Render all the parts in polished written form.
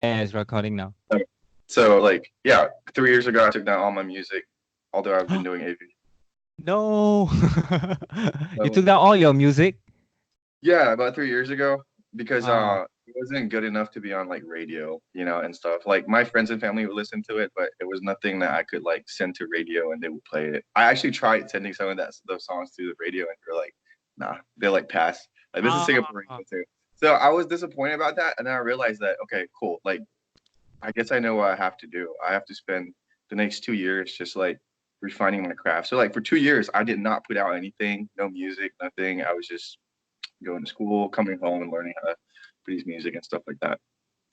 Yeah, it's recording now. Okay. So like, yeah, 3 years ago I took down all my music, although I've been doing AV. No. You So took down all your music? yeah, about 3 years ago because Ah, it wasn't good enough to be on like radio, and stuff. Like my friends and family would listen to it, but it was nothing that I could like send to radio and they would play it. I actually tried sending some of those songs to the radio and they're like, nah, they're like pass. Like this is Singaporean ah, too. So I was disappointed about that, and then I realized that okay, cool. Like I guess I know what I have to do. I have to spend the next 2 years just like refining my craft. So like for 2 years, I did not put out anything, no music, nothing. I was just going to school, coming home, and learning how to produce music and stuff like that.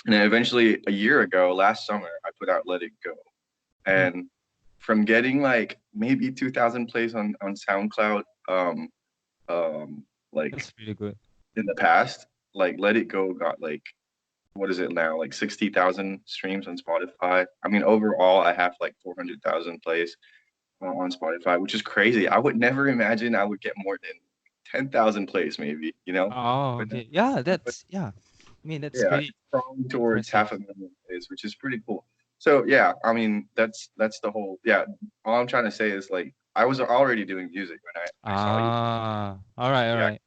And then eventually, a year ago, last summer, I put out "Let It Go," mm, and from getting like maybe 2,000 plays on SoundCloud, like that's pretty good. in the past, like "Let It Go" got like what is it now? Like 60,000 streams on Spotify. I mean, overall, I have like 400,000 plays on Spotify, which is crazy. I would never imagine I would get more than 10,000 plays, maybe. Oh, But, okay. Yeah, but that's yeah. I mean, that's yeah, pretty it's crawling towards impressive. half a million plays, which is pretty cool. So yeah, I mean, that's the whole. Yeah, all I'm trying to say is like I was already doing music when I saw you. Ah, all right, all Yeah, right.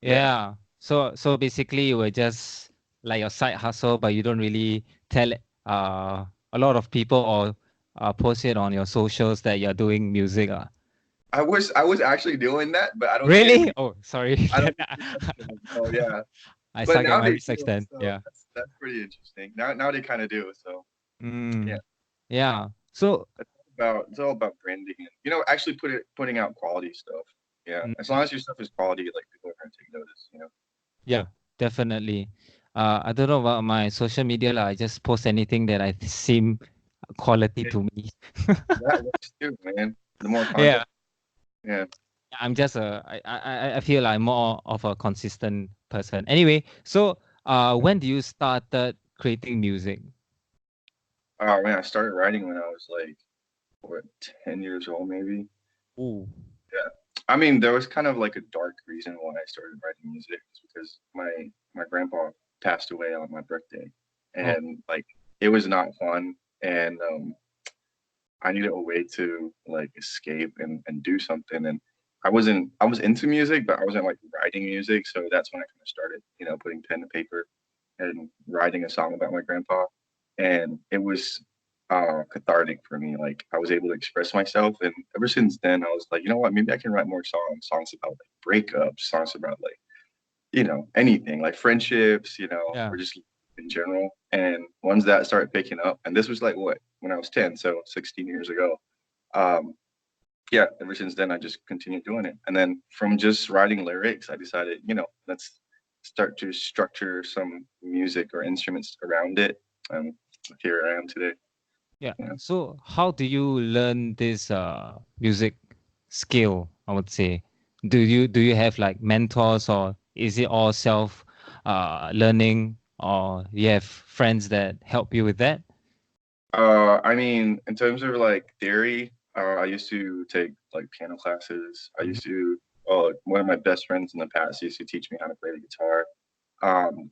yeah. Yeah. So basically you were just like your side hustle, but you don't really tell a lot of people or post it on your socials that you're doing music. I was actually doing that, but I don't think Really? anybody. Oh, sorry. I don't think they understood. So yeah, I but suck at now my they research do. then. So Yeah. that's pretty interesting. Now they kind of do. So yeah, Mm, yeah. So, it's all about branding and actually putting out quality stuff. Yeah, as mm, long as your stuff is quality, like people are gonna take notice. yeah, definitely. I don't know about my social media. I just post anything that I seem quality It, to me. that works too, man. The more content, Yeah. yeah. I'm just I feel I'm more of a consistent person. Anyway, so when do you started creating music? Oh man, I started writing when I was like what 10 years old, maybe. Ooh. Yeah. I mean, there was kind of like a dark reason why I started writing music. It's because my grandpa passed away on my birthday, Oh, and like it was not fun, and I needed a way to like escape and do something. And I was into music, but I wasn't like writing music. So that's when I kind of started, putting pen to paper and writing a song about my grandpa. And it was cathartic for me. Like I was able to express myself. And ever since then I was like, you know what, maybe I can write more songs about like breakups, songs about like, anything like friendships, yeah. or just in general. And ones that started picking up. And this was like what, when I was 10, so 16 years ago. Um, yeah, ever since then, I just continued doing it. And then from just writing lyrics, I decided, let's start to structure some music or instruments around it. And here I am today. Yeah. Yeah. So how do you learn this music skill, I would say? Do you have like mentors, or is it all self learning, or you have friends that help you with that? I mean, in terms of like theory, I used to take like piano classes. I Mhm. used to, one of my best friends in the past used to teach me how to play the guitar.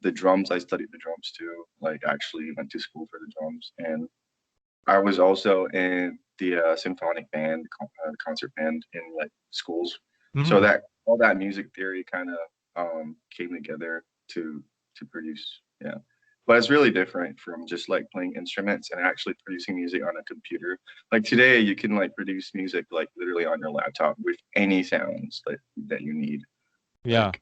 The drums, I studied the drums too. Like, actually went to school for the drums, and I was also in the symphonic band, concert band in like schools. So Mm, that all that music theory kind of came together to produce. Yeah, but it's really different from just like playing instruments and actually producing music on a computer. Like today, you can like produce music like literally on your laptop with any sounds that you need. yeah. Like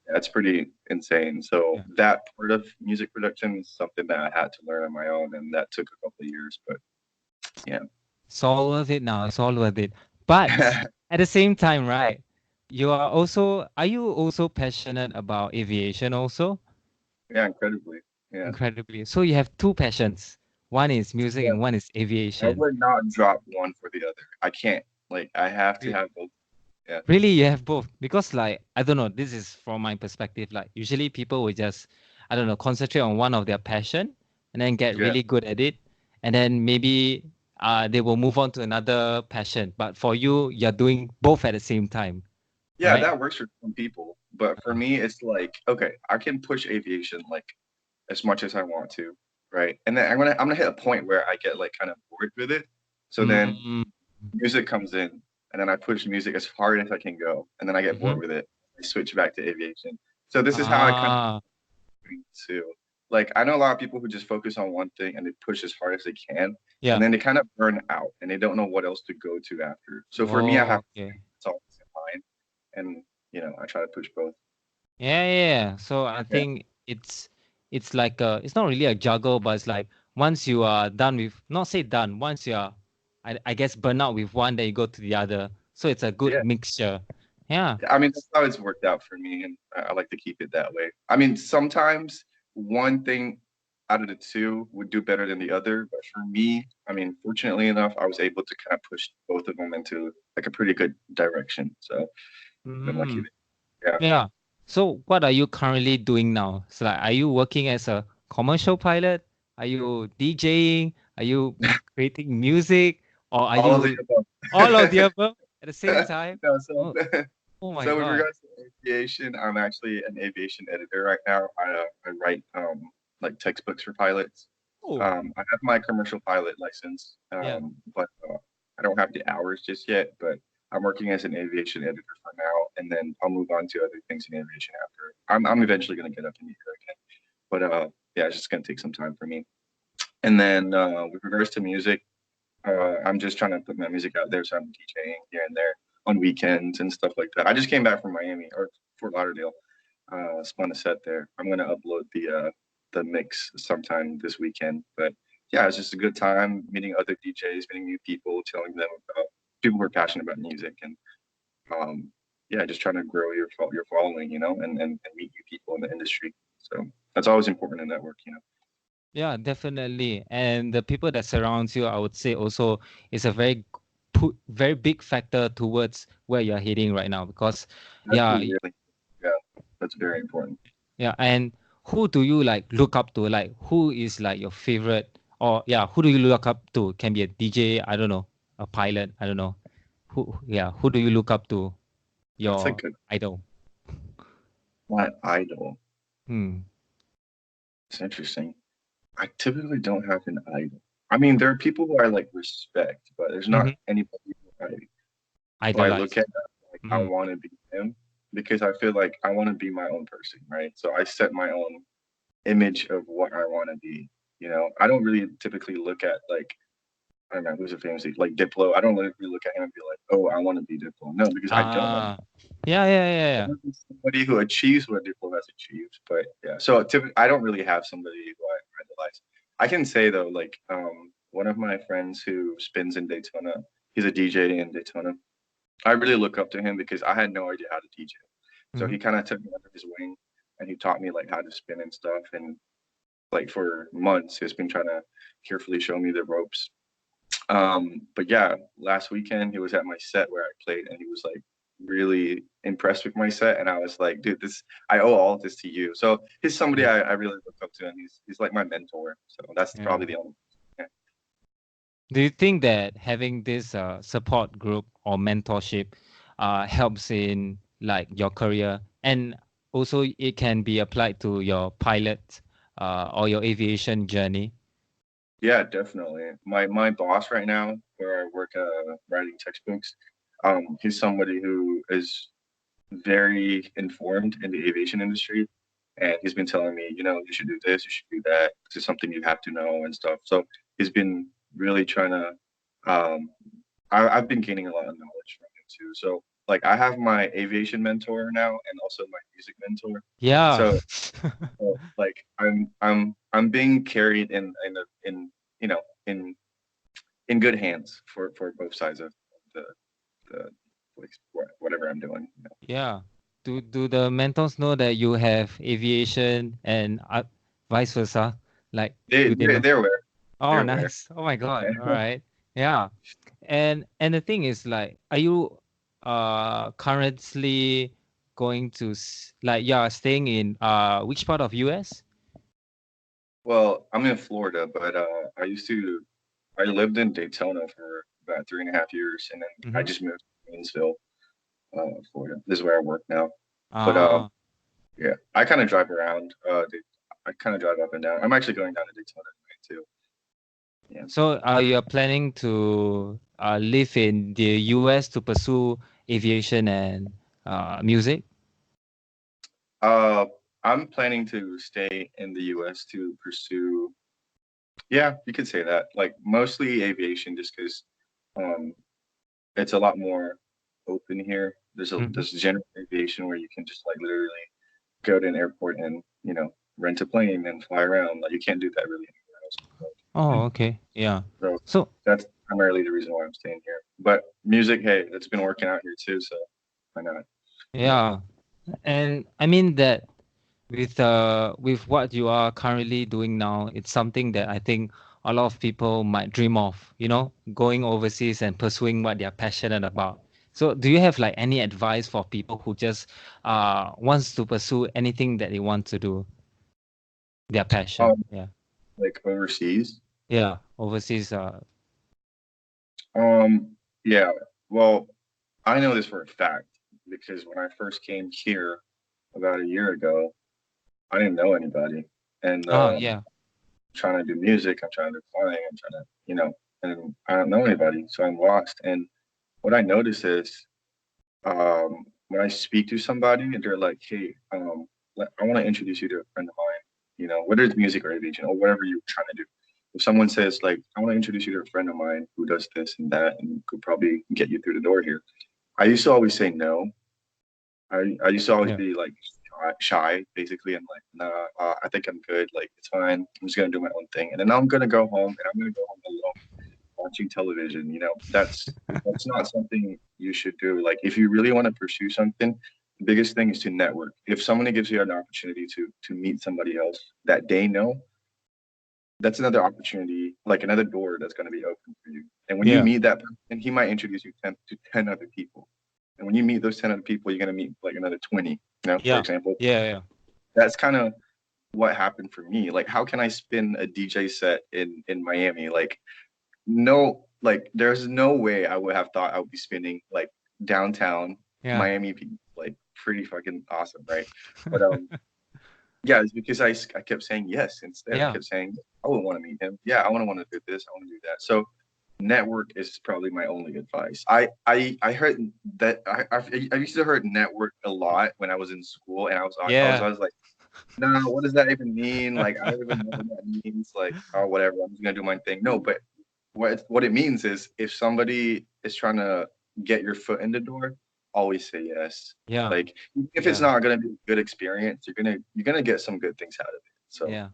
that's pretty insane. So Yeah. that part of music production is something that I had to learn on my own, and that took a couple of years. But yeah. It's all worth it now. It's all worth it. But at the same time, right? Are you also passionate about aviation also? Yeah, incredibly. Yeah. Incredibly. So you have two passions. One is music Yeah. and one is I aviation. would not drop one for the other. I can't. Like I have to Re- have both. Yeah. Really, you have both. Because like, I don't know, this is from my perspective. Like usually people will just, I don't know, concentrate on one of their passion and then get Yeah. really good at it. And then maybe they will move on to another passion. But for you, you're doing both at the same time, Yeah, right? that works for some people. But for Uh, me, it's like, okay, I can push aviation like as much as I want to. right? And then I'm gonna hit a point where I get like kind of bored with it. So then Mm, music comes in, and then I push music as hard as I can go, and then I get mm-hmm. bored with it. I switch back to aviation. So this is how I kind of Ah, to like I know a lot of people who just focus on one thing and they push as hard as they can, and yeah. then they kind of burn out and they don't know what else to go to after. So for me, I have Oh, okay. it's always in mind, and I try to push both. Yeah, yeah, yeah. So I Yeah, think it's like it's not really a juggle, but it's like once you are done with, not say done, once you are, I guess burn out with one, then you go to the other. So it's a good yeah. mixture. Yeah. I mean, that's how it's worked out for me, and I like to keep it that way. I mean, sometimes one thing out of the two would do better than the other, but for me, I mean, fortunately enough, I was able to kind of push both of them into like a pretty good direction. So I've been lucky. Mm, Yeah. yeah. So what are you currently doing now? So like, are you working as a commercial pilot? Are you DJing? Are you creating music? Or are All of the you all of the above. above at the same time? No, so Oh, oh my so with God. regards to aviation, I'm actually an aviation editor right now. I write like textbooks for pilots. Oh, I have my commercial pilot license, yeah. but I don't have the hours just yet. But I'm working as an aviation editor for now, and then I'll move on to other things in aviation after. I'm eventually going to get up in the air again, but yeah, it's just going to take some time for me. And then with regards to music. I'm just trying to put my music out there, so I'm DJing here and there on weekends and stuff like that. I just came back from Miami or Fort Lauderdale, spun a set there. I'm gonna upload the mix sometime this weekend. But yeah, it's just a good time meeting other DJs, meeting new people, telling them about people who are passionate about music, and um, yeah, just trying to grow your following, and meet new people in the industry. So that's always important in network. Yeah, definitely. And the people that surrounds you, I would say also is a very big factor towards where you're heading right now. Because That's yeah, really yeah, that's very important. yeah. And who do you like look up to? Like who is like your favorite? Or yeah, who do you look up to? Can be a DJ, I don't know, a pilot, I don't know. Who do you look up to? That's a Your good idol. my idol. Hmm. It's interesting. I typically don't have an idol. I mean, there are people who I like respect, but there's not Mm-hmm. anybody who I look Idolize. at like I Mm-hmm. want to be him because I feel like I want to be my own person, right? So I set my own image of what I want to be. I don't really typically look at like I don't know who's a famous like Diplo. I don't really look at him and be like, oh, I want to be Diplo. No, because I don't want Ah, yeah, yeah, yeah, I yeah. want to be somebody who achieves what Diplo has achieved. But yeah, so typically I don't really have somebody who I idolize. I can say though, like one of my friends who spins in Daytona, he's a DJ in Daytona. I really look up to him because I had no idea how to DJ. So Mm-hmm. he kind of took me under his wing and he taught me like how to spin and stuff. And like for months, he's been trying to carefully show me the ropes. But yeah, last weekend he was at my set where I played and he was like really impressed with my set. And I was like, dude, I owe all of this to you. So he's somebody Yeah. I really look up to and he's like my mentor. So that's Yeah. probably the only. Yeah. Do you think that having this support group or mentorship helps in like your career, and also it can be applied to your pilot or your aviation journey? Yeah, definitely. My boss right now, where I work writing textbooks, he's somebody who is very informed in the aviation industry, and he's been telling me, you should do this, you should do that. This is something you have to know and stuff. So he's been really trying to. Um, I've been gaining a lot of knowledge from him too. So like I have my aviation mentor now, and also my music mentor. Yeah. So like I'm being carried in you know in in good hands for both sides of the the like whatever I'm doing. Yeah. Do the mentors know that you have aviation and vice versa? Like, They do they they're, know? they're aware. Oh, They're aware. nice. Oh my God. Yeah. All right. Yeah. And the thing is like, are you currently going to like yeah, staying in which part of US? Well, I'm in Florida, but I lived in Daytona for about 3.5 years, and then I Mm-hmm. just moved to Gainesville, Florida. This is where I work now. But Ah, yeah, I kind of drive around. I kind of drive up and down. I'm actually going down to Daytona tonight too. Yeah. So you're planning to live in the US to pursue aviation and music? Uh, I'm planning to stay in the U.S. to pursue. Yeah, you could say that. Like mostly aviation, just because um, it's a lot more open here. Mhm. There's general aviation where you can just like literally go to an airport and rent a plane and fly around. Like you can't do that really anywhere else. Oh, okay. Yeah. So So, that's primarily the reason why I'm staying here. But music, hey, it's been working out here too, so why not? yeah. And I mean that with what you are currently doing now, it's something that I think a lot of people might dream of, going overseas and pursuing what they're passionate about. So do you have like any advice for people who just wants to pursue anything that they want to do, their passion? Um, Yeah. like overseas. Yeah, overseas Um, yeah. Well, I know this for a fact because when I first came here about a year ago, I didn't know anybody, and yeah. trying to do music, I'm trying to do flying, I'm trying to, and I don't know anybody, so I'm lost. And what I notice is, when I speak to somebody and they're like, "Hey, I want to introduce you to a friend of mine," whether it's music or aviation or whatever you're trying to do. If someone says like, "I want to introduce you to a friend of mine who does this and that and could probably get you through the door here," I used to always say no. I used to always Yeah. be like shy, basically, and like, nah, I think I'm good. Like, it's fine. I'm just gonna do my own thing, and then I'm gonna go home, and I'm gonna go home alone, watching television. That's not something you should do. Like, if you really want to pursue something, the biggest thing is to network. If someone gives you an opportunity to meet somebody else that they know, that's another opportunity, like another door that's going to be open for you. And when you Yeah. meet that person, he might introduce you to 10 other people. And when you meet those 10 other people, you're going to meet like another 20, for Yeah. example. Yeah. Yeah. That's kind of what happened for me. Like, how can I spin a DJ set in Miami? Like, no, like, there's no way I would have thought I would be spinning like downtown Yeah. Miami, like, pretty fucking awesome, right? But yeah, it's because I kept saying yes instead. I Yeah. kept saying I would want to meet him. Yeah, I want to do this. I want to do that. So network is probably my only advice. I heard that I used to heard network a lot when I was in school, and Yeah. I was like, no, what does that even mean? Like, I don't even know what that means. Like, oh, whatever, I'm just gonna do my thing. No, but what it means is if somebody is trying to get your foot in the door, always say yes. Yeah. Like, if it's Yeah. not gonna be a good experience, you're gonna get some good things out of it. So Yeah.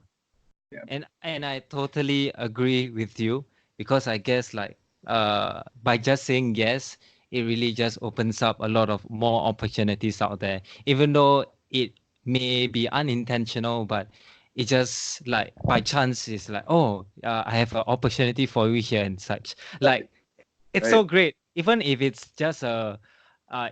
yeah. And I totally agree with you because I guess like by just saying yes, it really just opens up a lot of more opportunities out there. Even though it may be unintentional, but it just like by chance is like, oh, I have an opportunity for you here and such. Right. Like it's Right. so great. Even if it's just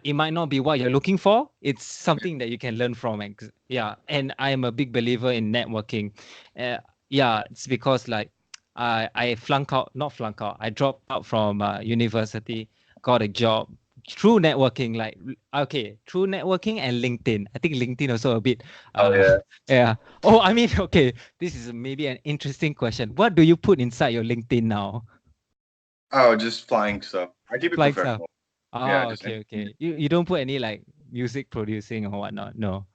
it might not be what you're looking for. It's something that you can learn from. Yeah, and I am a big believer in networking. Uh, yeah, it's because like I flunk out, not flunk out. I dropped out from university, got a job through networking. Like okay, through networking and LinkedIn. I think LinkedIn also a bit. Oh Uh, yeah. yeah. Oh, I mean, okay. This is maybe an interesting question. What do you put inside your LinkedIn now? Oh, just flying stuff. I keep it Flight stuff. professional. Yeah, Oh, just okay, okay. You don't put any like music producing or whatnot. No.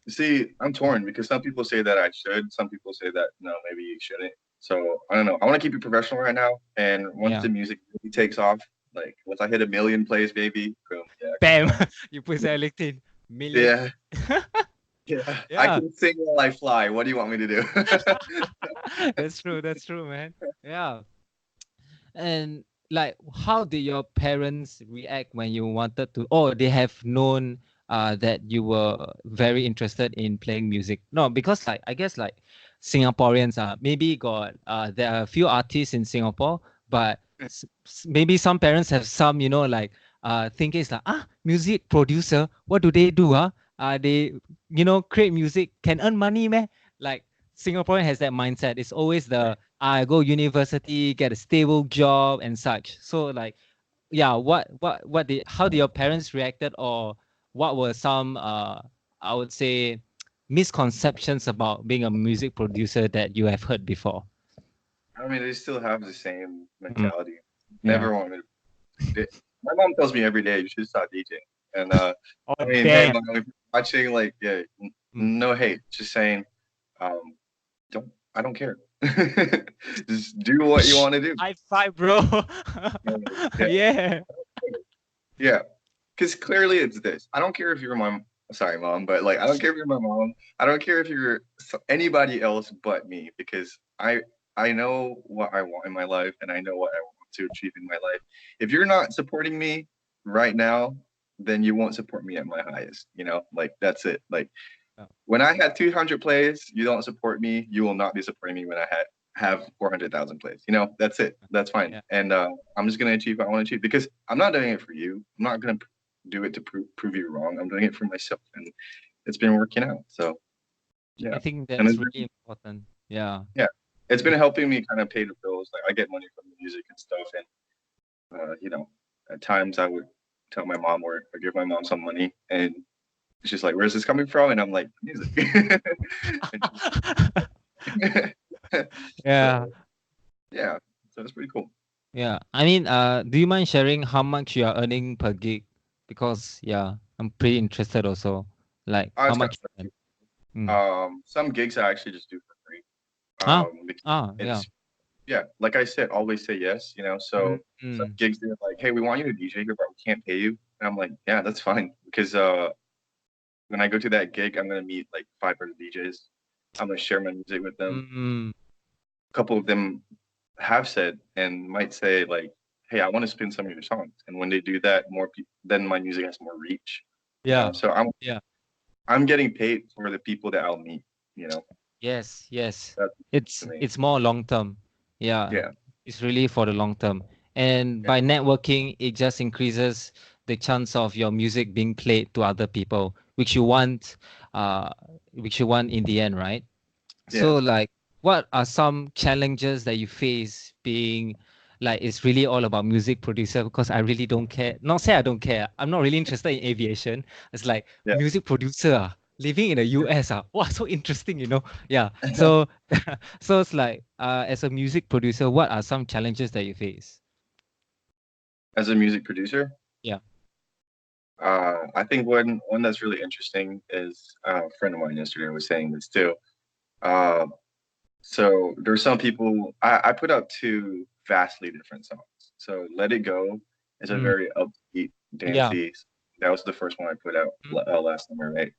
see, I'm torn because some people say that I should, some people say that no, maybe you shouldn't. So I don't know. I want to keep it professional right now, and once Yeah. the music really takes off, like once I hit 1 million plays, baby, boom, yeah, come Bam. on. You put that LinkedIn million. Yeah, yeah. I Yeah. can sing while I fly. What do you want me to do? That's true. That's true, man. Yeah. And like, how did your parents react when you wanted to? Oh, they have known that you were very interested in playing music. No, because like I guess like Singaporeans maybe got there are a few artists in Singapore, but maybe some parents have some like thinking it's like music producer. What do they do? They create music can earn money, man. Like Singaporean has that mindset. It's always the I go university, get a stable job and such. So like, yeah, what did how did your parents reacted or what were some I would say misconceptions about being a music producer that you have heard before? I mean, they still have the same Mm, mentality. yeah. Never wanted. My mom tells me every day you should start DJing. And Oh, I mean, hey, damn. mom, if you're watching, like, yeah, Mm. no hate, just saying, um, don't. I don't care. Just do what you want to do. High five, bro. Yeah, yeah, Yeah. yeah. Because clearly it's this. I don't care if you're my sorry, mom, but like I don't care if you're my mom. I don't care if you're anybody else but me because I know what I want in my life and I know what I want to achieve in my life. If you're not supporting me right now, then you won't support me at my highest. You know, like that's it. Like Yeah. when I had 200 plays, you don't support me. You will not be supporting me when I have 400,000 plays. You know, that's it. That's fine. Yeah. And I'm just gonna achieve what I want to achieve because I'm not doing it for you. I'm not gonna do it to prove you wrong. I'm doing it for myself, and it's been working out. So I yeah, think and that's really important. Yeah. yeah, it's been Be- helping me kind of pay the bills. Like I get money from the music and stuff, and you know, at times I would tell my mom or give my mom some money, and she's like, "Where's this coming from?" And I'm like, "Music." And Yeah. so yeah, so it's pretty cool. Yeah. I mean, do you mind sharing how much you are earning per gig? Because yeah, I'm pretty interested also. Like how It's kind much of you earn. flexible. Mm. Some gigs I actually just do for free. Ah, Because yeah. it's yeah, like I said, always say yes, you know. Mm, So some mm. gigs they're like, hey, we want you to DJ here, but we can't pay you. And I'm like, yeah, that's fine because when I go to that gig, I'm gonna meet like 500 DJs. I'm gonna share my music with them. Mm, A couple of them have said and might say like, hey, I want to spin some of your songs. And when they do that, more people then my music has more reach. You know, yeah. so Yeah. I'm getting paid for the people that I'll meet. You know, Yes, yes. that's to It's me. it's more long term. Yeah. Yeah, It's really for the long term. And yeah, by networking, it just increases the chance of your music being played to other people, uh, which you want in the end, right? yeah. So like what are some challenges that you face being like it's really all about music producer because I really don't care. Not say I don't care. I'm not really interested in aviation. It's like Yeah. music producer living in the US wow, so interesting, you know. Yeah. So so it's like as a music producer, what are some challenges that you face? As a music producer, Yeah. I think one that's really interesting is a friend of mine yesterday was saying this too. Uh, so there's some people I put out two vastly different songs. So Let It Go is a Mm, very upbeat, yeah. dancey. That was the first one I put out Mm, last summer, right?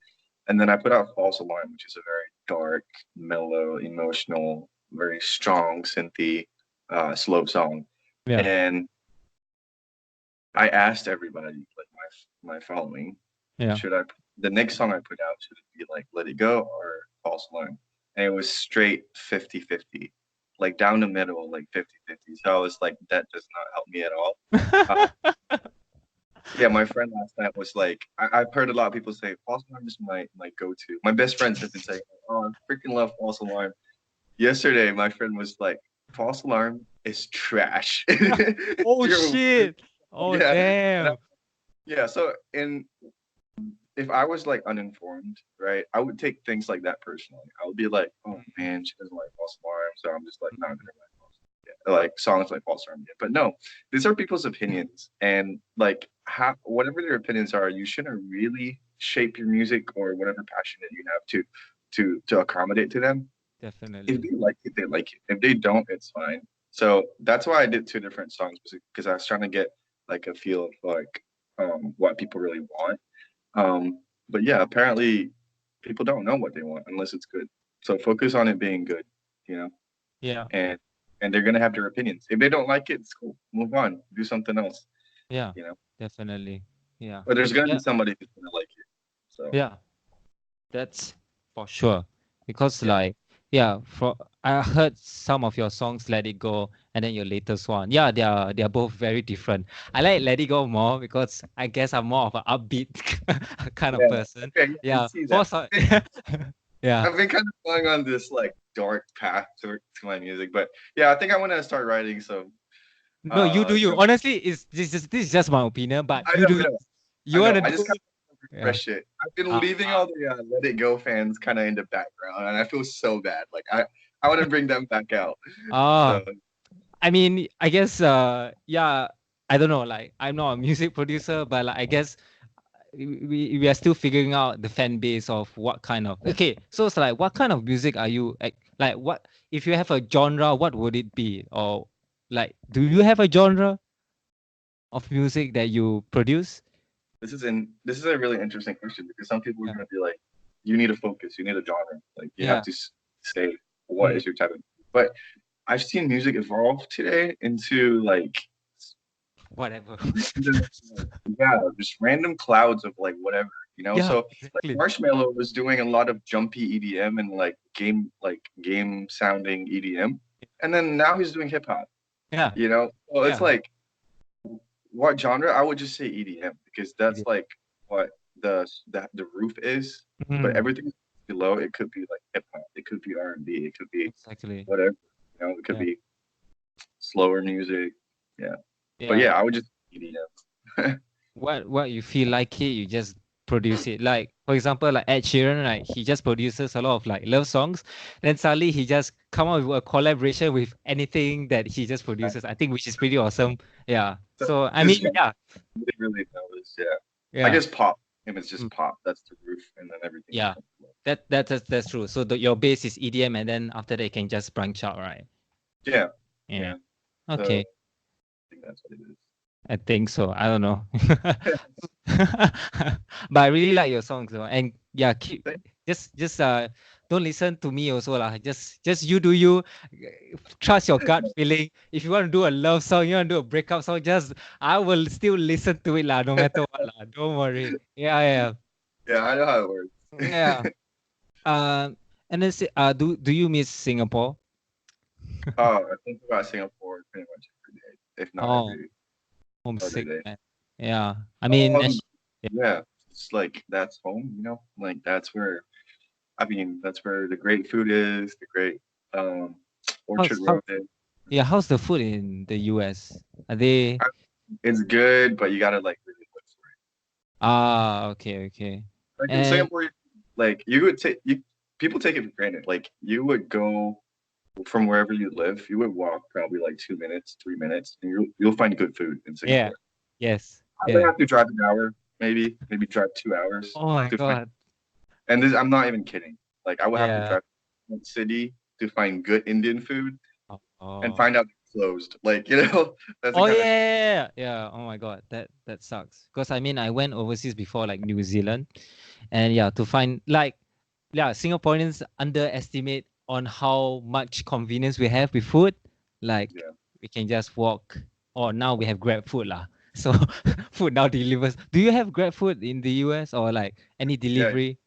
And then I put out False Alarm, which is a very dark, mellow, emotional, very strong synthy, slow song. yeah. And I asked everybody, like my following, Yeah. should I the next song I put out should it be like Let It Go or False Alarm? And it was straight 50-50, like down the middle, like 50-50. So I was like, that does not help me at all. Uh, yeah, my friend last night was like, I've heard a lot of people say False Alarm is my go-to. My best friends have been saying, oh, I freaking love False Alarm. Yesterday, my friend was like, False Alarm is trash. Oh You're- shit. Oh yeah. And damn. yeah, so in if I was like uninformed, right, I would take things like that personally. I would be like, oh man, she doesn't like false alarm, so I'm just like not gonna like false like songs like false alarm. Yet. But no, these are people's opinions, and like whatever their opinions are, you shouldn't really shape your music or whatever passion that you have to accommodate to them. If Definitely. they like it, they like it. If they don't, it's fine. So that's why I did two different songs because I was trying to get like a feel of like what people really want but yeah, apparently people don't know what they want unless it's good. So focus on it being good, you know, Yeah. and they're gonna have their opinions. If they don't like it, it's cool. Move on, do something else, Yeah. you know. Definitely. Yeah. But there's gonna be Yeah. somebody who's gonna like it. So Yeah. That's for sure. Because yeah, like, yeah, for I heard some of your songs, Let It Go, and then your latest one. Yeah, they are both very different. I like Let It Go more because I guess I'm more of an upbeat kind of yeah, person. okay, yeah, I Yeah. see that. For some, yeah. I've been kind of going on this like dark path to my music, but yeah, I think I want to start writing some. No, you do You you. know, Honestly, this is just my opinion, but I you know, do I you. know, I You know. wanna I do just kind Yeah. refresh it. I've been Uh, leaving all the Let It Go fans kind of in the background, and I feel so bad. Like I want to bring them back out. uh, So I mean, I guess, yeah, I don't know. Like, I'm not a music producer, but like, I guess we are still figuring out the fan base of what kind of. Okay, so it's like, what kind of music are you like? What if you have a genre? What would it be? Or like, do you have a genre of music that you produce? this is a really interesting question because some people are Yeah. going to be like, you need to focus, you need a genre, like you have Yeah. to say what Mm, is your type of. But I've seen music evolve today into like whatever. random, yeah, just random clouds of like whatever, you know. Yeah. So like Exactly. Marshmello was doing a lot of jumpy EDM and like game sounding EDM, and then now he's doing hip hop, Yeah. you know. So it's Yeah. like what genre? I would just say EDM because that's It like what the roof is, is. but everything below it could be like hip hop, it could be R&B, it could be Exactly. whatever, you know, it could Yeah. be slower music, yeah. But Yeah. yeah, I would just EDM. What you feel like it, you just produce it. Like for example, like Ed Sheeran, right? He just produces a lot of like love songs. Then suddenly he just come up with a collaboration with anything that he just produces. I think which is pretty awesome. Yeah. So So I just mean, yeah, really, really knows, yeah. I yeah, guess pop. Him it's mm, just pop. That's the roof, and then everything else yeah. comes below. That's true. So your base is EDM, and then after that you can just branch out, right? Yeah, Yeah. yeah. So Okay. I think that's what it is. I think so. I don't know. But I really like your songs though. And yeah, keep just don't listen to me also lah. Just you do you. Trust your gut feeling. If you want to do a love song, you want to do a breakup song, just I will still listen to it lah, no matter what lah. Don't worry. Yeah, yeah. Yeah, I know how it works. Yeah. And then say, do you miss Singapore? Oh, I think about Singapore pretty much every day, if not Oh, every other homesick, day. man. Yeah. I mean, Um, yeah, it's like that's home, you know. Like that's where I mean, that's where the great food is, the great um Orchard how's how Road is. yeah, how's the food in the US? Are they It's good, but you gotta like really look for it. okay, okay. Like in And Singapore, like you would take you people take it for granted. Like you would go from wherever you live, you would walk probably like 2 minutes, 3 minutes, and you'll find good food in yeah, Singapore. yes, I would yeah. have to drive an hour, maybe drive 2 hours Oh my to find. God. And this, I'm not even kidding. Like I would have to Yeah. drive to one city to find good Indian food Oh, and oh. find out it's closed. Like you know, that's the Oh kind of. yeah, yeah. Oh my God, that sucks. Because I mean, I went overseas before, like New Zealand, and yeah, to find like, yeah, Singaporeans underestimate on how much convenience we have with food. Like Yeah, we can just walk, or now we have Grab food lah. So food now delivers. Do you have Grab food in the US or like any yeah. delivery?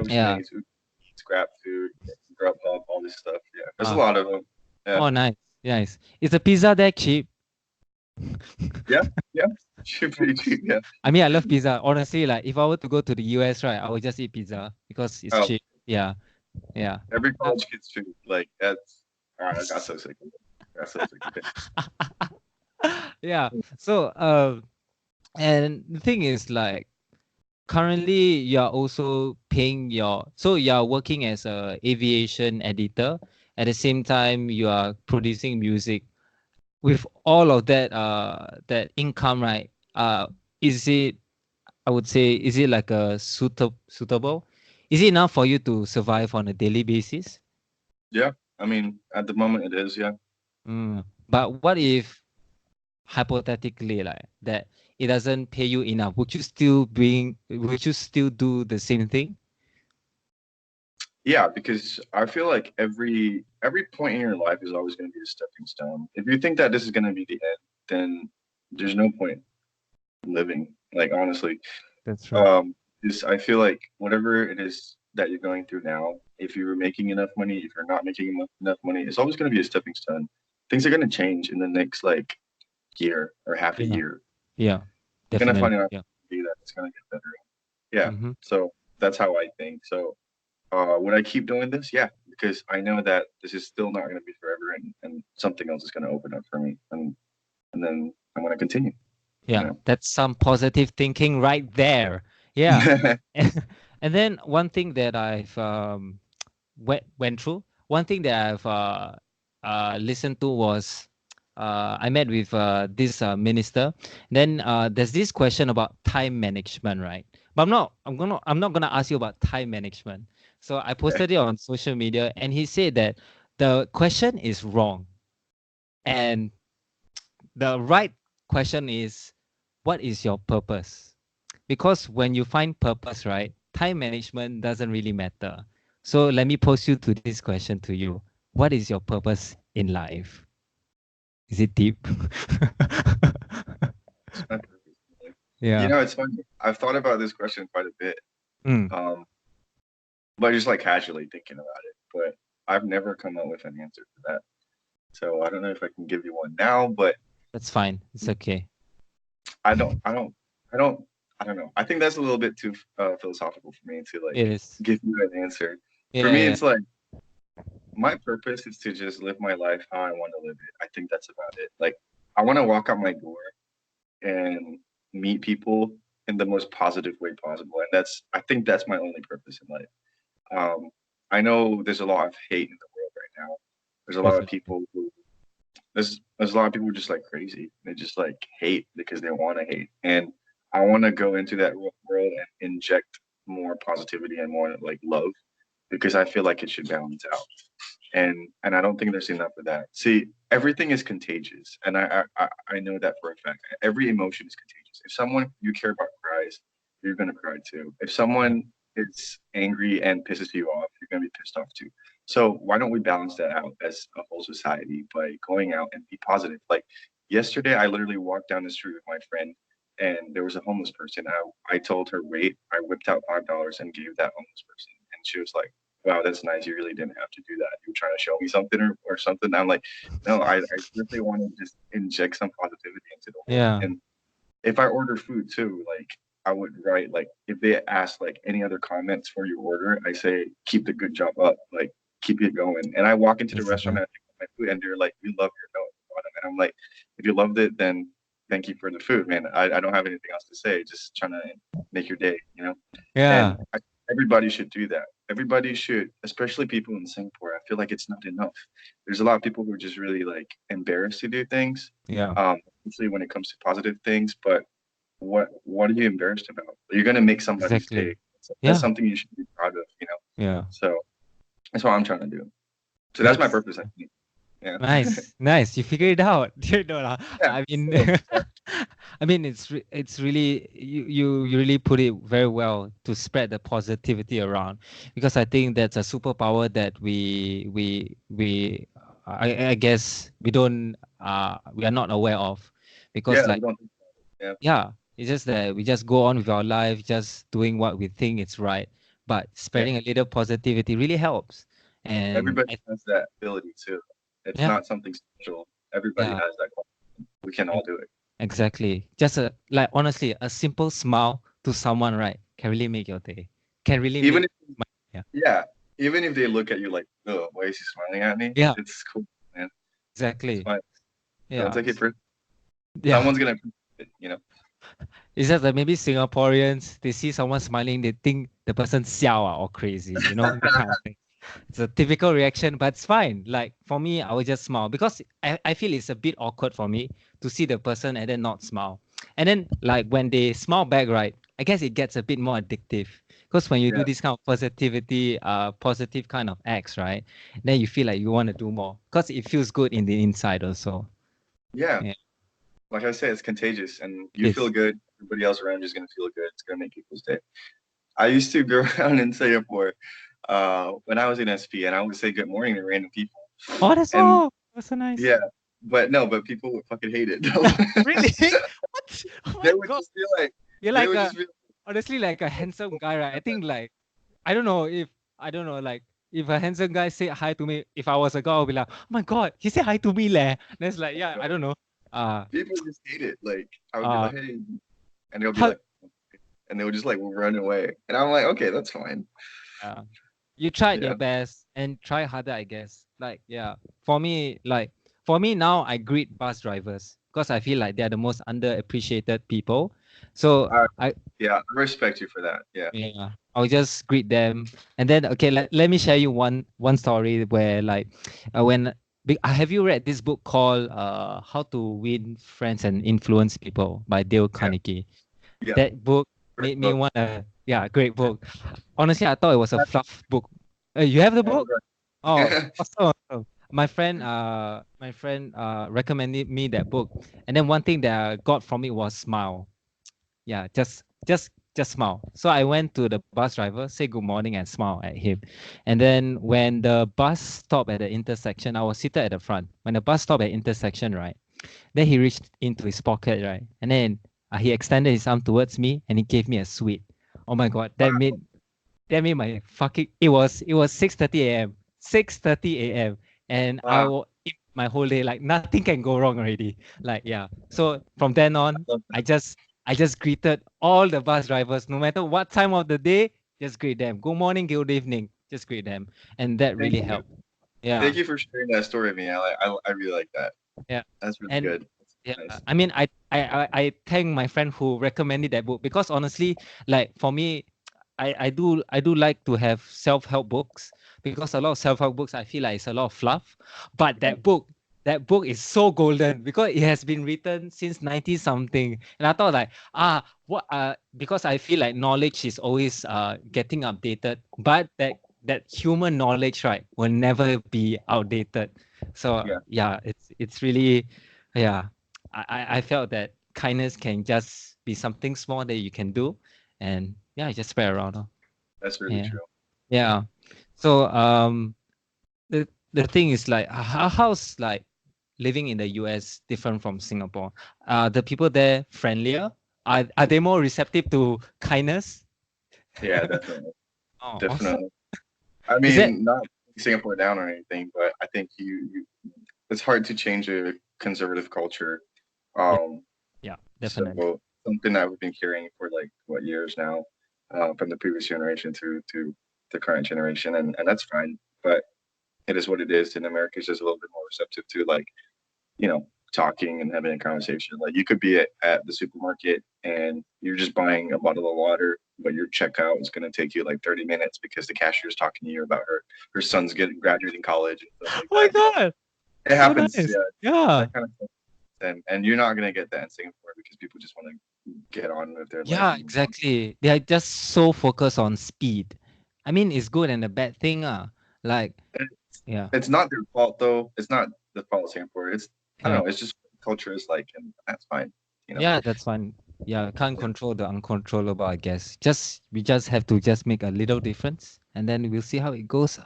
Yeah. Postmates, Uber Eats, Grab Food, Grubhub, all this stuff. Yeah, there's a Ah. lot of them. Yeah, Oh, nice, nice. Is the pizza that cheap? yeah, yeah. Should pretty cheap. Yeah. I mean, I love pizza. Honestly, like if I were to go to the US, right, I would just eat pizza because it's Oh, cheap. Yeah, yeah. every Uh, college kid's food. Like that's. I got so sick of it. I got so sick of it. yeah. So, and the thing is, like, currently you are also paying so you are working as a aviation editor. At the same time, you are producing music. With all of that, that income, right? Is it? I would say, is it like a suitable? Is it enough for you to survive on a daily basis? Yeah, I mean, at the moment it is. Yeah. Mm. But what if hypothetically like that it doesn't pay you enough? Would you still do the same thing? Yeah, because I feel like every point in your life is always going to be a stepping stone. If you think that this is going to be the end, then there's no point living. Like honestly, That's true. um, is I feel like whatever it is that you're going through now, if you're making enough money, if you're not making enough money, it's always going to be a stepping stone. Things are going to change in the next like year or half a Yeah. year. Yeah. You're going to Definitely. find an Yeah. opportunity that it's going to get better. Yeah. Mm-hmm. So that's how I think. So would I keep doing this? Yeah, because I know that this is still not going to be forever, and something else is going to open up for me, and then I'm going to continue. You Yeah. know, That's some positive thinking right there. Yeah. And then one thing that I've went through, one thing that I've listened to was I met with this minister. Then there's this question about time management, right? But I'm not gonna ask you about time management. So I Okay. posted it on social media, and he said that the question is wrong, and the right question is, what is your purpose? Because when you find purpose, right, time management doesn't really matter. So let me pose you to this question to you. What is your purpose in life? Is it deep? It's my purpose in life. You Yeah. know, it's funny. I've thought about this question quite a bit, Mm, um, but just like casually thinking about it. But I've never come up with an answer for that. So I don't know if I can give you one now, but that's fine. It's okay. I don't, I don't, I don't, I don't know. I think that's a little bit too philosophical for me to like It is. give you an answer. For Yeah, me, yeah. it's like my purpose is to just live my life how I want to live it. I think that's about it. Like I want to walk out my door and meet people in the most positive way possible, and I think that's my only purpose in life. I know there's a lot of hate in the world right now. There's a lot of Definitely. people who there's a lot of people who are just like crazy. They just like hate because they want to hate, and I want to go into that world and inject more positivity and more like love because I feel like it should balance out. And I don't think there's enough of that. See, everything is contagious, and I know that for a fact. Every emotion is contagious. If someone you care about cries, you're gonna cry too. If Yeah. someone is angry and pisses you off, you're gonna be pissed off too. So why don't we balance that out as a whole society by going out and be positive? Like yesterday, I literally walked down the street with my friend, and there was a homeless person. I told her wait. I whipped out $5 and gave that homeless person, and she was like, wow, that's nice. You really didn't have to do that. You were trying to show me something or something. I'm like, no, I really want to just inject some positivity into the world. Yeah. And if I order food too, like I would write like if they ask like any other comments for your order, I say keep the good job up, like keep it going. And I walk into the restaurant Exactly. and I pick up my food and they're like, we love your note at the bottom. And I'm like, if you loved it, then thank you for the food, man. I don't have anything else to say. Just trying to make your day, you know? Yeah. And everybody should do that. Everybody should, especially people in Singapore. I feel like it's not enough. There's a lot of people who are just really like embarrassed to do things, Yeah. especially when it comes to positive things. But what are you embarrassed about? You're gonna make somebody's day. Exactly. So that's Yeah. something you should be proud of, you know. Yeah. So that's what I'm trying to do. So that's my That's purpose, I think. Yeah. nice, nice. You figured it out. You know, lah. Yeah. I mean, So, I mean, it's really you really put it very well to spread the positivity around, because I think that's a superpower that we I guess we are not aware of, because yeah, we like, don't. Yeah, yeah, it's just that we just go on with our life, just doing what we think is right, but yeah. spreading a little positivity really helps. And Everybody has that ability too. It's yeah, not something special. Everybody yeah. has that. We can all do it. Exactly. Just like honestly, a simple smile to someone, right, can really make your day. Can really Even make if, yeah. yeah, even if they look at you like, oh, why is he smiling at me? Yeah, It's cool, man. It's exactly. fine. Don't Yeah. take it for Yeah. someone's gonna appreciate it, you know. It's just that maybe Singaporeans, they see someone smiling, they think the person xiao or crazy, that kind of thing. It's a typical reaction, but it's fine. Like for me, I will just smile because I feel it's a bit awkward for me to see the person and then not smile. And then like when they smile back, right, I guess it gets a bit more addictive. Because when you do Yeah, this kind of positive kind of acts, right, then you feel like you want to do more because it feels good in the inside also. yeah. Yeah, Like I said, it's contagious, and it you feel is. good. Everybody else around you is gonna feel good. It's gonna make people's day. I used to go around in Singapore when I was in SP, and I would say good morning to random people, Oh, that's and all. That's so nice. yeah, but no, but people would fucking hate it. Really? What? Oh They my would God. just be like, You're they like would a just be honestly like a handsome guy, right? I think like I don't know, like if a handsome guy say hi to me, if I was a girl, I'll be like, oh my God, he said hi to me, leh. That's like, yeah, like, I don't know. Uh, people just hate it. Like I would be uh, like, hey, and they'll be how, like, and they would just like run away, and I'm like, okay, that's fine. uh, you tried your Yeah, best and try harder, I guess. Like, yeah, for me, now I greet bus drivers because I feel like they're the most underappreciated people. So Uh, I yeah, I respect you for that. Yeah. yeah, I'll just greet them, and then okay, let me share you one story where like when have you read this book called How to Win Friends and Influence People by Dale Yeah. Carnegie? Yeah. That book Great made me book. wanna, yeah, great book. Honestly, I thought it was a fluff book. You have the book? Oh, awesome. Awesome. My friend recommended me that book, and then one thing that I got from it was smile. Yeah, just smile. So I went to the bus driver, say good morning, and smile at him. And then when the bus stopped at the intersection, I was seated at the front. When the bus stopped at intersection, right? Then he reached into his pocket, right? And then he extended his arm towards me and he gave me a sweet. Oh my god, that made my fucking it was 6:30 a.m. 6:30 a.m. and Wow. my whole day like nothing can go wrong already. Like yeah. So from then on, Love that. I just greeted all the bus drivers, no matter what time of the day, just greet them. Good morning, good evening, just greet them. And that Thank really you. helped. Yeah. Thank you for sharing that story with me. I really like that. Yeah. That's really And good. yeah, That's nice. I mean, I thank my friend who recommended that book because honestly, like for me, I do like to have self-help books because a lot of self-help books I feel like it's a lot of fluff, but Yeah. that book is so golden because it has been written since 90 something, and I thought like what because I feel like knowledge is always getting updated, but that human knowledge, right, will never be outdated. So Yeah. yeah, it's really, yeah, I felt that kindness can just be something small that you can do, and yeah, just spread around. That's really Yeah, true. yeah. So the thing is like how's like living in the US different from Singapore? The people there friendlier? Are they more receptive to kindness? Yeah, definitely. Oh, awesome. Definitely. I Is that mean, not Singapore down or anything, but I think it's hard to change a conservative culture. yeah, Um, yeah, definitely. so something that we've been carrying for like what years now, from the previous generation to the current generation, and that's fine. But it is what it is. And America is just a little bit more receptive to like talking and having a conversation. Like you could be at the supermarket and you're just buying a bottle of water, but your checkout is going to take you like 30 minutes because the cashier's talking to you about her son's getting graduating college and stuff like Oh my that. God, It so happens, nice. yeah, Yeah. that kind of stuff. And you're not going to get that in Singapore because people just want to get on with their life Yeah, and move on. exactly. They are just so focused on speed. I mean, it's good and a bad thing. Like, It's, yeah, it's not their fault though. It's not the fault of Singapore. I don't yeah, know. It's just what culture is like, and that's fine. You know. yeah, that's fine. Yeah, can't Yeah. control the uncontrollable, I guess. We just have to just make a little difference and then we'll see how it goes.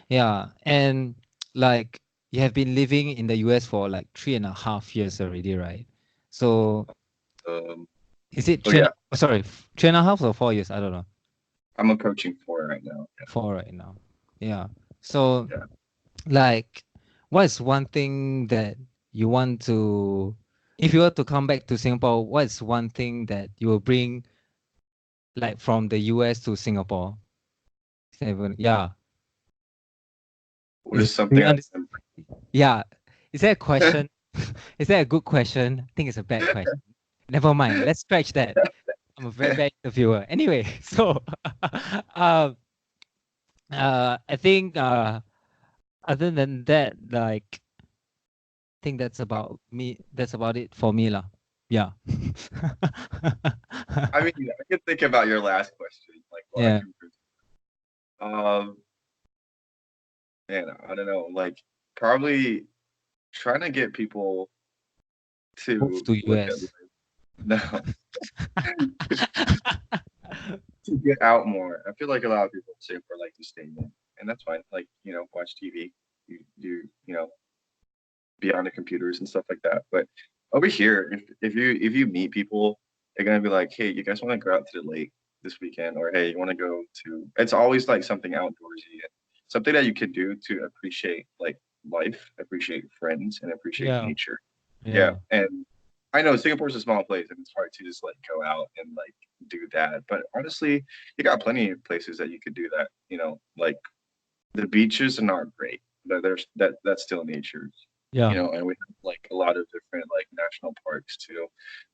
Yeah. And like you have been living in the US for like 3.5 years already, right? So Um. is it Oh yeah. sorry, 3.5 or 4 years? I don't know. I'm approaching 4 right now. 4 right now. Yeah. So Yeah. like, what is one thing that you want to, if you were to come back to Singapore, what is one thing that you will bring like from the US to Singapore? Yeah. What is Do something you I understand? Yeah. Is that a question? Is that a good question? I think it's a bad question. Never mind. Let's scratch that. I'm a very bad interviewer. Anyway, so um I think other than that, like think that's about me. That's about it for me, lah. Yeah. I mean, I could think about your last question, like what I Yeah. can prove. Um, man, I don't know, like probably trying to get people Move to to look at US. life now, to get out more. I feel like a lot of people say for like to stay in, and that's fine. Like watch TV, you be on the computers and stuff like that. But over here, if you meet people, they're gonna be like, hey, you guys want to go out to the lake this weekend, or hey, you want to go to? It's always like something outdoorsy, and something that you can do to appreciate like life, appreciate friends, and appreciate Yeah. nature. Yeah, Yeah. and I know Singapore's a small place, and it's hard to just like go out and like do that. But honestly, you got plenty of places that you could do that. Like the beaches are not great, but there's that's still nature. Yeah. And we have like a lot of different like national parks too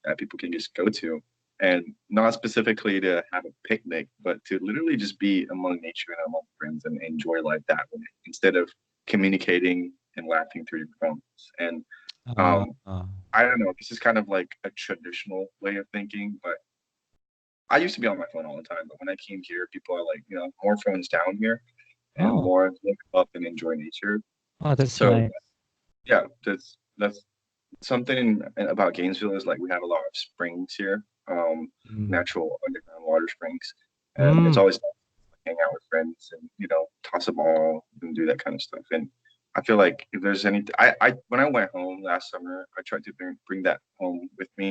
that people can just go to. and not specifically to have a picnic, but to literally just be among nature and among friends and enjoy life that way instead of communicating and laughing through your phones. And Uh, um, uh, I don't know, this is kind of like a traditional way of thinking, but I used to be on my phone all the time. But when I came here, people are like, more phones down here and oh, more look up and enjoy nature. oh, that's So nice. yeah, that's something about Gainesville is like we have a lot of springs here, Mm. natural underground water springs, and it's Mm. always nice to hang out with friends and toss a ball and do that kind of stuff. And I feel like if there's any, I when I went home last summer, I tried to bring that home with me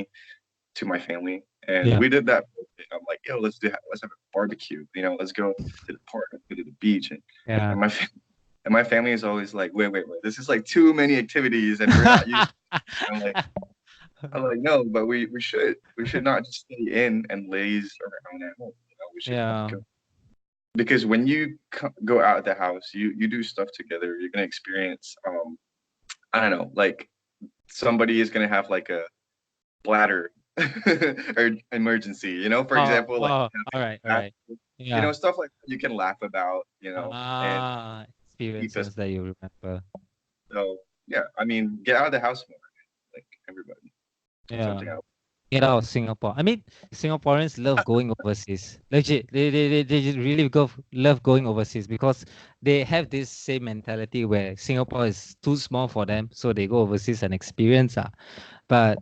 to my family, and Yeah, we did that. I'm like, yo, let's have a barbecue. Let's go to the park, let's go to the beach, yeah. and my family is always like, wait, this is like too many activities, and we're not used. I'm like. I'm like, no, but we should not just stay in and laze around at home. We should Yeah. go because when you go out of the house, you do stuff together. You're gonna experience, I don't know, like somebody is gonna have like a bladder or emergency. For Oh, example, like oh, all right, all right. Yeah. stuff like that you can laugh about, and keep us. Experiences that you remember. So yeah, I mean, get out of the house more, like everybody. That's Yeah. something I. Get out of Singapore. I mean, Singaporeans love going overseas. Legit, they just really love going overseas because they have this same mentality where Singapore is too small for them, so they go overseas and experience. But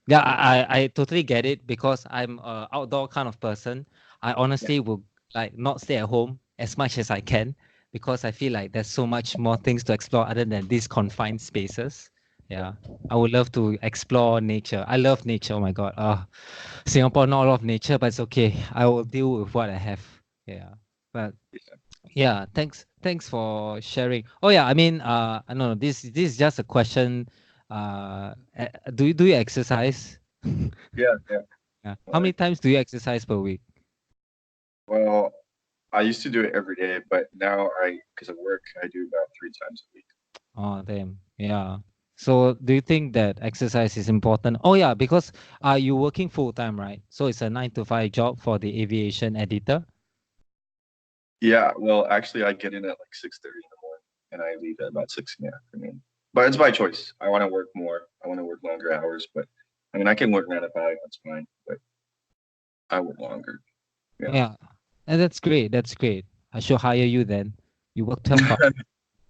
yeah, I totally get it because I'm a outdoor kind of person. I Yeah, honestly will like not stay at home as much as I can because I feel like there's so much more things to explore other than these confined spaces. Yeah, I would love to explore nature. I love nature. Oh my God. Singapore not a lot of nature, but it's okay. I will deal with what I have. Yeah. But yeah, thanks for sharing. Oh yeah, I mean, I don't know. This is just a question. Do you exercise? yeah, yeah. Yeah. How Like, many times do you exercise per week? well, I used to do it every day, but now because of work, I do about 3 times a week. Oh, damn. Yeah. So do you think that exercise is important? Oh yeah, because you working full time, right? So it's a 9 to 5 job for the aviation editor. Yeah, well, actually, I get in at like 6:30 in the morning, and I leave at about 6 in the afternoon. But it's by choice. I want to work more. I want to work longer hours, but I mean, I can work 9 to 5. That's fine. But I work longer. Yeah. Yeah. And that's great. That's great. I should hire you then. You work 12 hours.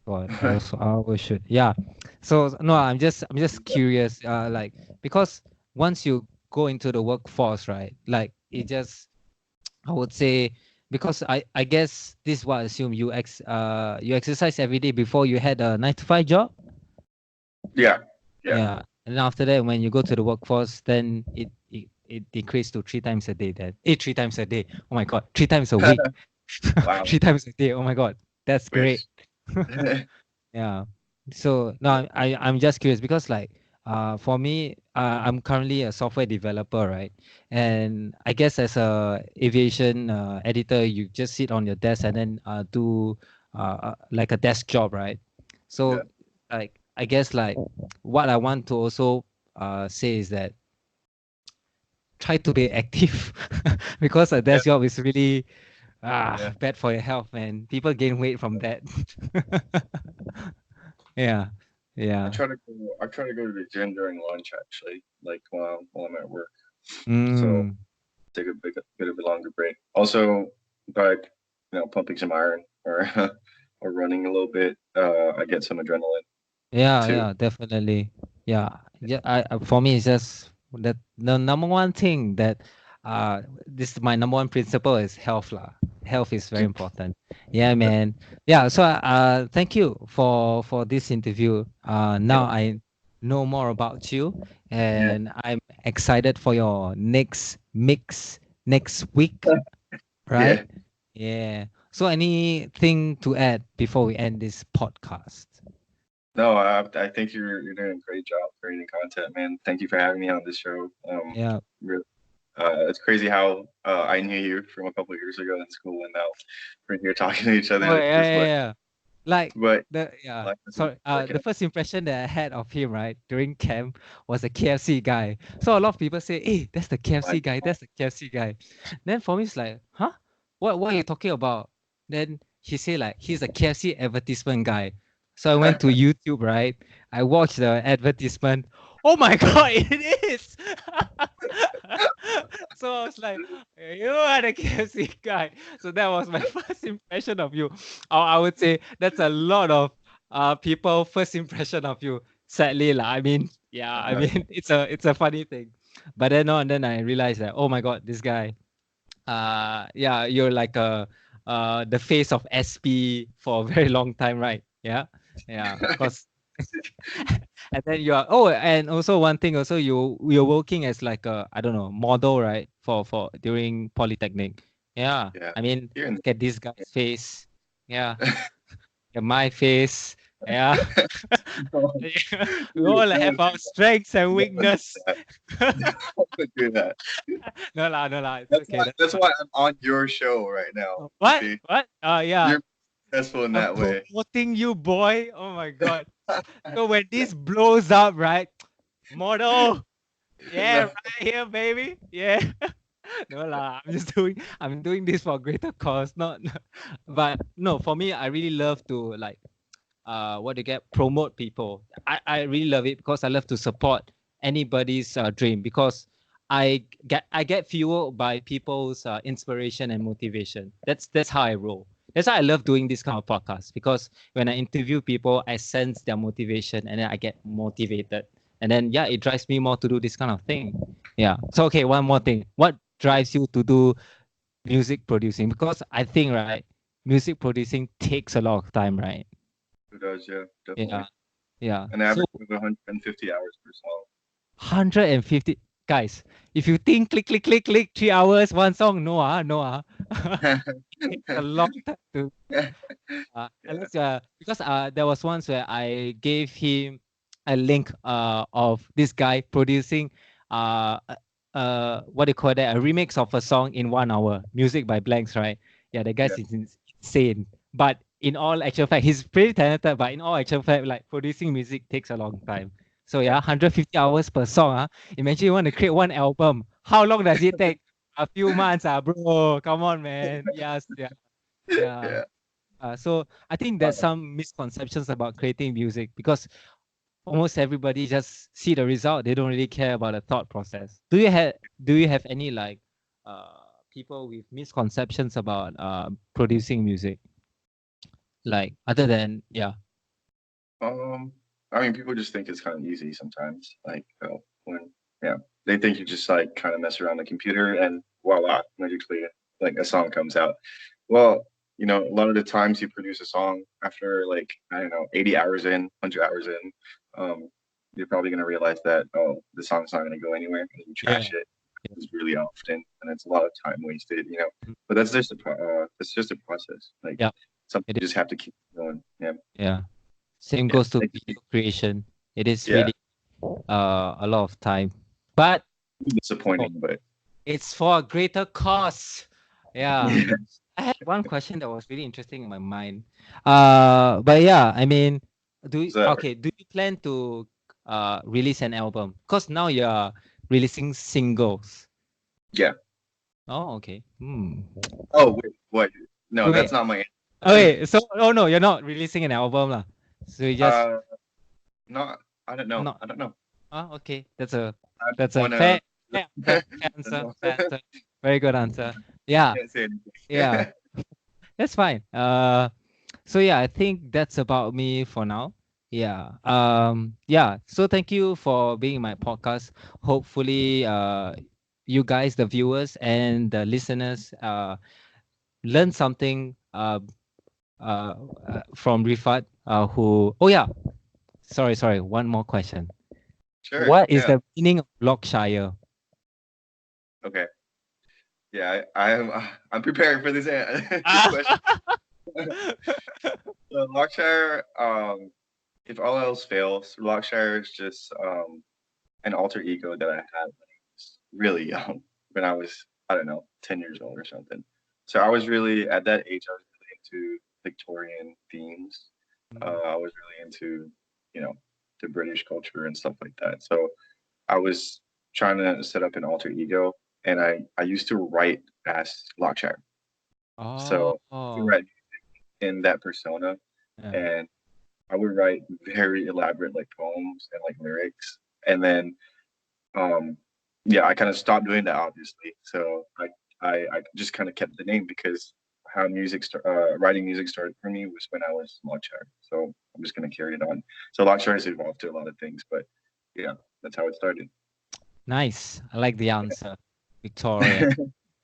God, I should. Yeah. So no, I'm just curious. Like because once you go into the workforce, right? Like it just, I would say, because I guess this is what I assume you exercise every day before you had a 9 to 5 job. Yeah. Yeah. Yeah. And after that, when you go to the workforce, then it decreased to 3 times a day. Then 3 times a day. Oh my God, 3 times a week. Wow. 3 times a day. Oh my God, that's great. Wish. Yeah. So no, I'm just curious because like for me, I'm currently a software developer, right? And I guess as a aviation editor, you just sit on your desk and then do like a desk job, right? Yeah. So like I guess like what I want to also say is that try to be active because a Yeah. desk job is really Yeah. bad for your health, man. People gain weight from that. Yeah. I Yeah. try to go. I try to go to the gym during lunch, actually, like while I'm at work. So Mm. take a bit of a longer break. Also, by pumping some iron or or running a little bit, I get some adrenaline Yeah, too. yeah, definitely. Yeah. Yeah, for me it's just that the number one thing that this my number one principle is health lah. Health is very important. Yeah, man. Yeah, so thank you for this interview. Yeah, Now I know more about you yeah, and I'm excited for your next mix next week, right? yeah. Yeah. So anything to add before we end this podcast? No, I think you're doing a great job creating content, man. Thank you for having me on this show. Yeah. Really, it's crazy how I knew you from a couple of years ago in school, and now we're here talking to each Oh other. yeah, Just yeah, like yeah. Like but the yeah, life isn't sorry. working The out. first impression that I had of him, right, during camp was a KFC guy. So a lot of people say, "Hey, that's the Like, KFC guy. That's the KFC guy." Then for me, it's like, huh? What are you talking about? Then he say like he's a KFC advertisement guy. So I went to YouTube, right? I watched the advertisement. Oh my god, it is. So I was like, you are the KFC guy. So that was my first impression of you. I would say that's a lot of people first impression of you. Sadly, lah. I mean, yeah, I mean it's a funny thing. But then on then I realized that oh my god, this guy, yeah, you're like the face of SP for a very long time, right? Yeah, yeah, cause and then you are oh, and also one thing also you're working as like a I don't know model, right? For during polytechnic. Yeah, yeah, I mean here and look at this guy's face. Yeah, yeah, my face. Yeah, no, we dude, all have don't do our that. strengths and Don't do weakness. that. Don't do that. No lah, no lah. It's That's okay. why. That's That's fine. why I'm on your show right now. You What? see, What? Yeah. you're successful in I'm that way. promoting you, boy. Oh my god. So when this blows up, right? Model. Yeah, No, right here, baby. Yeah. No lah. I'm doing this for greater cause. Not but no, for me, I really love to like what do you get promote people. I really love it because I love to support anybody's dream because I get fueled by people's inspiration and motivation. That's how I roll. That's why I love doing this kind of podcast because when I interview people, I sense their motivation and then I get motivated. And then yeah, it drives me more to do this kind of thing. Yeah. So okay, one more thing. What drives you to do music producing? Because I think right, music producing takes a lot of time, right? it does, yeah, Yeah, definitely. yeah. An So average of 150 hours per 150 guys. If you think click, click, click, click, 3 hours, one song, no, no, song. it takes a long time to Yeah, unless because there was once where I gave him a link of this guy producing what do you call that, a remix of a song in 1 hour, music by Blanks, right? Yeah, the yeah, guy's insane. But in all actual fact, he's pretty talented. But in all actual fact, like producing music takes a long time. So yeah, yeah. 150 hours per song. Imagine you want to create one album. How long does it take? A few months, bro. Come on, man. Yes, yeah, yeah. Yeah. So I think Uh, there's some misconceptions about creating music because almost everybody just see the result. They don't really care about the thought process. Do you have any like uh people with misconceptions about producing music? Like other than yeah. Um, I mean, people just think it's kind of easy sometimes. Like, when, yeah, they think you just like kind of mess around the computer and voila, magically, like a song comes out. Well, a lot of the times you produce a song after like, I don't know, 80 hours in, 100 hours in, um, you're probably going to realize that, oh, the song's not going to go anywhere and you Yeah. trash it. Yeah. It's really often, and it's a lot of time wasted. Mm. But that's just a process. Like, Yeah. something It you is. just have to keep going. Yeah. Yeah. Same Yeah. goes to Thank you. video creation. It is Yeah. really a lot of time. But no, Disappointing, but it's for a greater cause. Yeah. yeah. I had one question that was really interesting in my mind. But yeah, I mean, So do you plan to release an album? Because now you're releasing singles. yeah. Oh, okay. Hmm. Oh wait, what? No, that's Wait. not my answer. Okay. So, oh no, you're not releasing an album, lah. So you just Uh, not. I don't know. not. I don't know. Oh, okay. That's a I that's a wanna. fair, fair I answer. Fair don't answer. know. Fair answer. Very good answer. Yeah. Can't say Yeah. anything. That's fine. So yeah, I think that's about me for now. Yeah. Yeah. So thank you for being in my podcast. Hopefully, you guys, the viewers and the listeners, learn something uh, from Rifat. Who? Oh yeah. Sorry. One more question. Sure. What is Yeah. the meaning of Lockshire? Okay. Yeah. I'm preparing for this this Ah! question. So Lockshire. If all else fails, Lockshire is just an alter ego that I had when I was really young, when I was, I don't know, 10 years old or something. So I was really, at that age, I was really into Victorian themes. Mm. I was really into, you know, the British culture and stuff like that. So I was trying to set up an alter ego, and I used to write as Lockshire. Oh, So to oh, write in that persona, yeah. and I would write very elaborate like poems and like lyrics, and then um, yeah, I kind of stopped doing that obviously. So I just kind of kept the name because how writing music started for me was when I was Lockshire. So I'm just gonna carry it on. So Lockshire has evolved to a lot of things, but yeah, that's how it started. Nice. I like the answer, Victoria.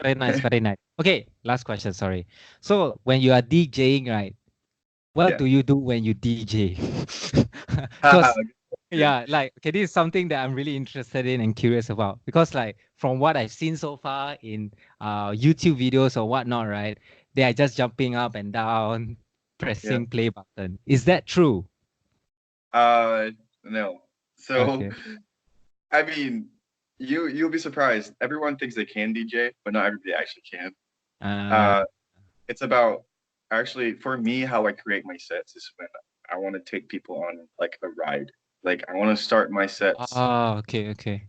Very nice, very nice. Okay, last question, sorry. So when you are DJing, right? What Yeah. do you do when you DJ? Haha, Because good question. yeah, like okay, this is something that I'm really interested in and curious about. Because like from what I've seen so far in YouTube videos or whatnot, right? They are just jumping up and down, Yeah. pressing play button. Is that true? Uh, no. So Okay. I mean, you'll be surprised. Everyone thinks they can DJ, but not everybody actually can. Uh, Uh, it's about actually for me how I create my sets is when I want to take people on like a ride. Like I want to okay, okay.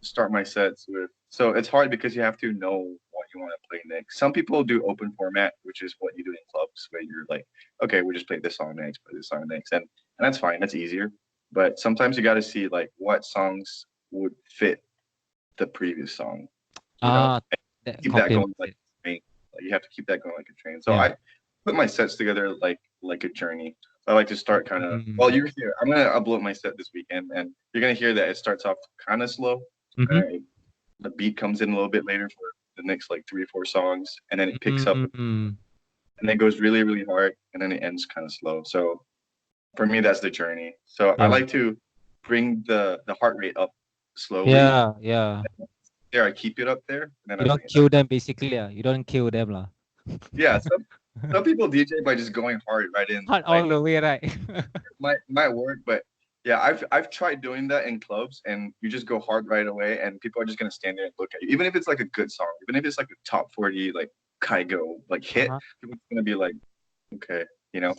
start my sets with. So it's hard because you have to know what you want to play next. Some people do open format, which is what you do in clubs, where you're like, okay, we just play this song next, play this song next, and that's fine. That's easier. But sometimes you got to see like what songs would fit the previous song, you know, Ah, and that keep that going complements like it. a train. Like you have to keep that going like a train. So Yeah. I put my sets together like a journey. So I like to start kind of well. Mm-hmm. You're here. I'm gonna upload my set this weekend, and you're gonna hear that it starts off kind of slow. Mm-hmm. Uh, the beat comes in a little bit later for the next like 3 or 4 songs, and then it picks up, Mm-hmm. and then goes really really hard, and then it ends kind of slow. So for me, that's the journey. So I Yeah. like to bring the heart rate up slowly. Yeah, yeah. There, I keep it up there, and then You I don't bring it down. kill them basically, yeah. You don't kill them lah. Yeah, some people DJ by just going hard right in. Not all Like the way, right? might work, but yeah, I've tried doing that in clubs, and you just go hard right away, and people are just gonna stand there and look at you, even if it's like a good song, even if it's like a top 40 like Kaigo like hit, Uh-huh. people are gonna be like, okay, you know.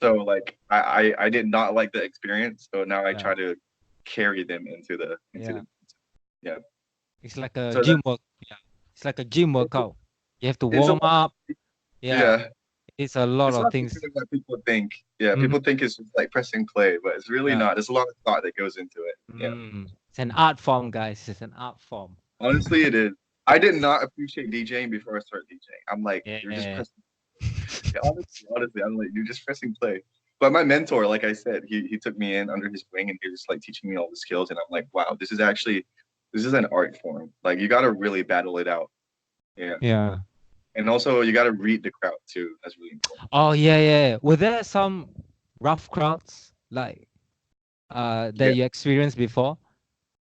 So like I did not like the experience, so now I Yeah. try to carry them into Yeah. the yeah. It's like a So gym that's work. Yeah. It's like a gym workout. You have to it's a warm lot. up. Yeah. Yeah. It's a lot It's of not easy things. than what people think. Yeah, Mhm. people think it's just like pressing play, but it's really Yeah. not. There's a lot of thought that goes into it. Yeah. It's an art form, guys. It's an art form. Honestly, it is. I did not appreciate DJing before I started DJing. I'm like, you're just Yeah. pressing. Yeah, honestly, I'm like, you're just pressing play. But my mentor, like I said, he took me in under his wing and he was like teaching me all the skills. And I'm like, wow, this is an art form. Like you got to really battle it out. Yeah. Yeah. And also you got to read the crowd too. That's really important. Oh yeah, yeah. Were there some rough crowds like that Yeah. you experienced before?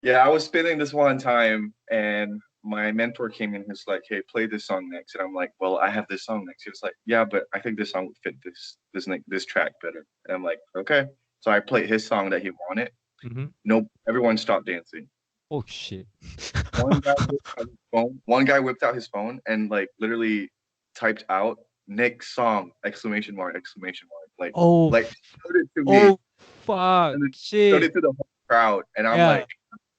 Yeah, I was spinning this one time, and my mentor came in. He's like, "Hey, play this song next," and I'm like, "Well, I have this song next." He was like, "Yeah, but I think this song would fit this track better." And I'm like, "Okay." So I played his song that he wanted. Mm-hmm. Nope, everyone stopped dancing. Oh shit. One guy whipped out his phone. One guy whipped out his phone and like literally typed out "next song!" exclamation mark exclamation mark. Oh, Like showed it to me oh, fuck, and then showed shit. it to the whole crowd, and I'm Yeah. like,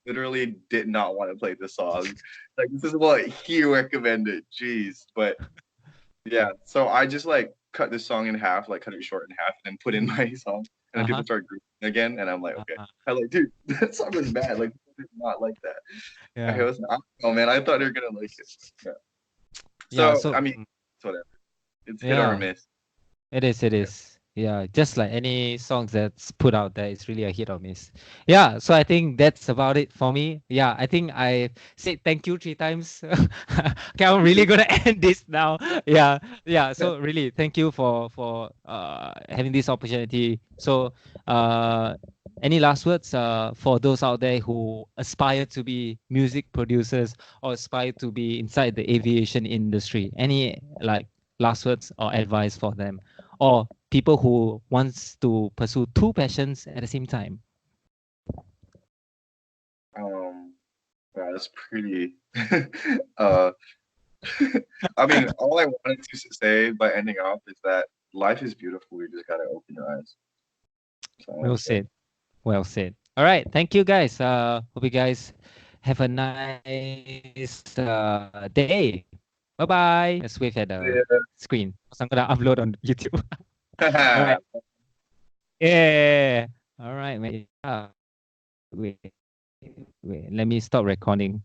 literally did not want to play the song. Like this is what he recommended. Jeez. But yeah, so I just like cut this song in half, like cut it short in half, and then put in my song. And then Uh-huh. people start grouping again, and I'm like, okay. Uh-huh. I like, dude, that song was bad. Like, people did not like that. I Yeah. was, I don't know, man. I thought they were gonna like it. Yeah. Yeah. So So, I mean, it's whatever. It's hit or yeah. miss. It is, it Yeah. is. Yeah, just like any songs that's put out there, it's really a hit or miss. Yeah, so I think that's about it for me. Yeah, I think I said thank you 3 times. Okay, I'm really gonna end this now. Yeah, yeah. So really, thank you for having this opportunity. So, any last words for those out there who aspire to be music producers or aspire to be inside the aviation industry? Any like last words or advice for them? Or people who wants to pursue two passions at the same time. Um. Wow, that's pretty. uh. I mean, all I wanted to say by ending off is that life is beautiful. You just gotta open your eyes. So I Well want to say. said. Well said. All right. Thank you, guys. Hope you guys have a nice day. Bye bye. Let's wave at the screen. I'm gonna upload on YouTube. All right. Yeah. All right, man. Wait. Wait. Let me stop recording.